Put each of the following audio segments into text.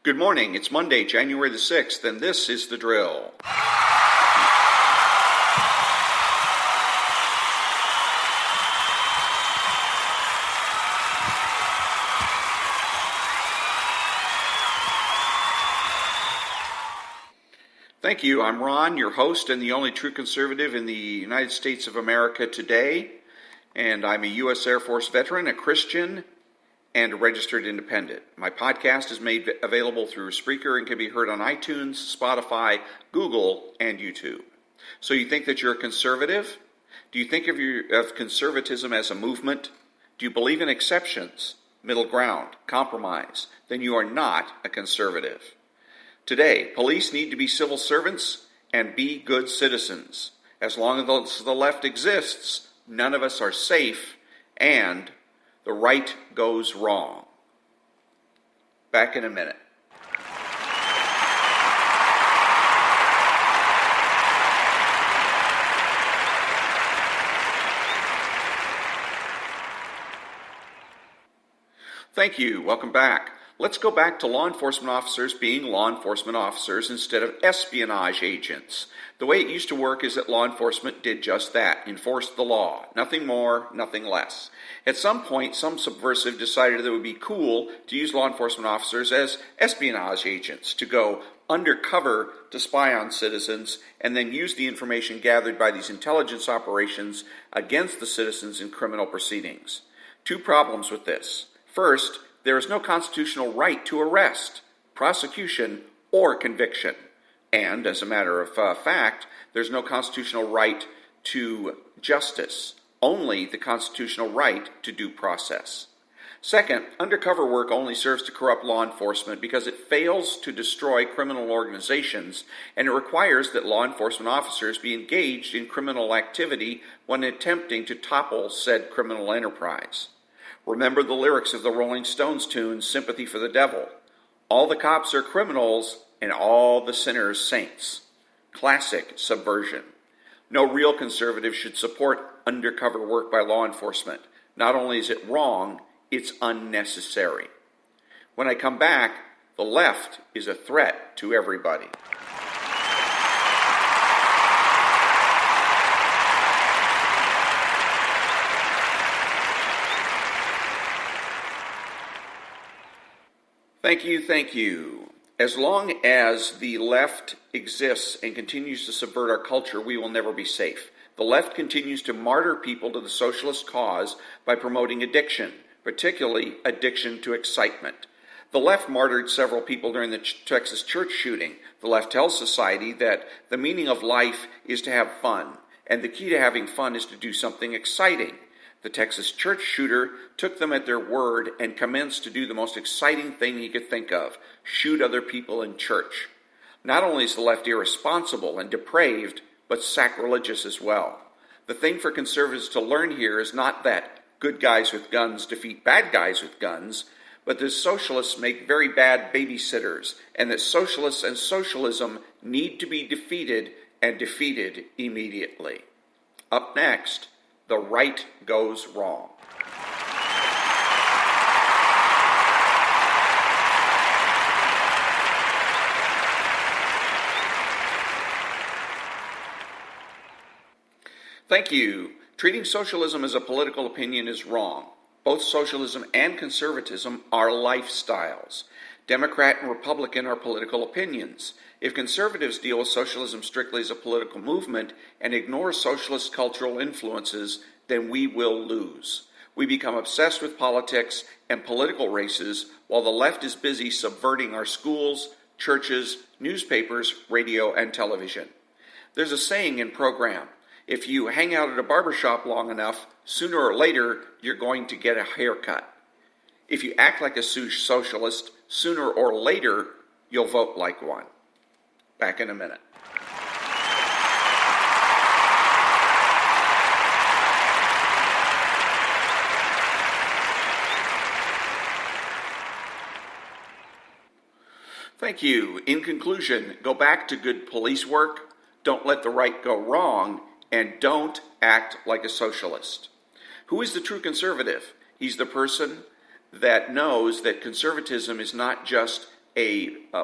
Good morning. It's Monday, January the 6th, and this is The Drill. Thank you. I'm Ron, your host and the only true conservative in the United States of America today. And I'm a U.S. Air Force veteran, a Christian, and a registered independent. My podcast is made available through Spreaker and can be heard on iTunes, Spotify, Google, and YouTube. So you think that you're a conservative? Do you think of conservatism as a movement? Do you believe in exceptions, middle ground, compromise? Then you are not a conservative. Today, police need to be civil servants and be good citizens. As long as the left exists, none of us are safe, and the right goes wrong. Back in a minute. Thank you. Welcome back. Let's go back to law enforcement officers being law enforcement officers instead of espionage agents. The way it used to work is that law enforcement did just that, enforced the law. Nothing more, nothing less. At some point, some subversive decided that it would be cool to use law enforcement officers as espionage agents, to go undercover to spy on citizens and then use the information gathered by these intelligence operations against the citizens in criminal proceedings. Two problems with this. First, there is no constitutional right to arrest, prosecution, or conviction. And, as a matter of fact, there's no constitutional right to justice, only the constitutional right to due process. Second, undercover work only serves to corrupt law enforcement because it fails to destroy criminal organizations, and it requires that law enforcement officers be engaged in criminal activity when attempting to topple said criminal enterprise. Remember the lyrics of the Rolling Stones tune, Sympathy for the Devil. All the cops are criminals and all the sinners saints. Classic subversion. No real conservative should support undercover work by law enforcement. Not only is it wrong, it's unnecessary. When I come back, the left is a threat to everybody. Thank you. As long as the left exists and continues to subvert our culture, we will never be safe. The left continues to martyr people to the socialist cause by promoting addiction, particularly addiction to excitement. The left martyred several people during the Texas church shooting. The left tells society that the meaning of life is to have fun, and the key to having fun is to do something exciting. The Texas church shooter took them at their word and commenced to do the most exciting thing he could think of, shoot other people in church. Not only is the left irresponsible and depraved, but sacrilegious as well. The thing for conservatives to learn here is not that good guys with guns defeat bad guys with guns, but that socialists make very bad babysitters, and that socialists and socialism need to be defeated, and defeated immediately. Up next, the right goes wrong. Thank you. Treating socialism as a political opinion is wrong. Both socialism and conservatism are lifestyles. Democrat and Republican are political opinions. If conservatives deal with socialism strictly as a political movement and ignore socialist cultural influences, then we will lose. We become obsessed with politics and political races while the left is busy subverting our schools, churches, newspapers, radio, and television. There's a saying in program, if you hang out at a barbershop long enough, sooner or later you're going to get a haircut. If you act like a socialist, sooner or later you'll vote like one. Back in a minute. Thank you. In conclusion, go back to good police work, don't let the right go wrong, and don't act like a socialist. Who is the true conservative? He's the person that knows that conservatism is not just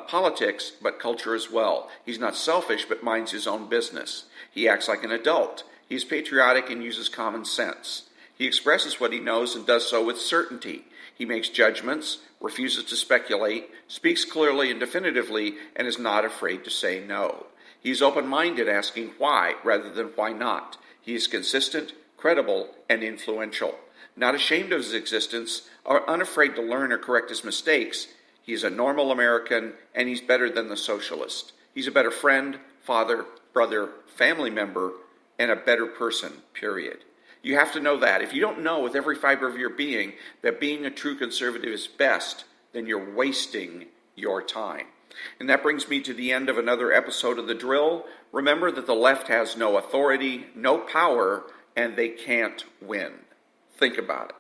politics, but culture as well. He's not selfish, but minds his own business. He acts like an adult. He's patriotic and uses common sense. He expresses what he knows and does so with certainty. He makes judgments, refuses to speculate, speaks clearly and definitively, and is not afraid to say no. He is open-minded, asking why rather than why not. He is consistent, credible, and influential. Not ashamed of his existence or unafraid to learn or correct his mistakes, he is a normal American, and he's better than the socialist. He's a better friend, father, brother, family member, and a better person, period. You have to know that. If you don't know with every fiber of your being that being a true conservative is best, then you're wasting your time. And that brings me to the end of another episode of The Drill. Remember that the left has no authority, no power, and they can't win. Think about it.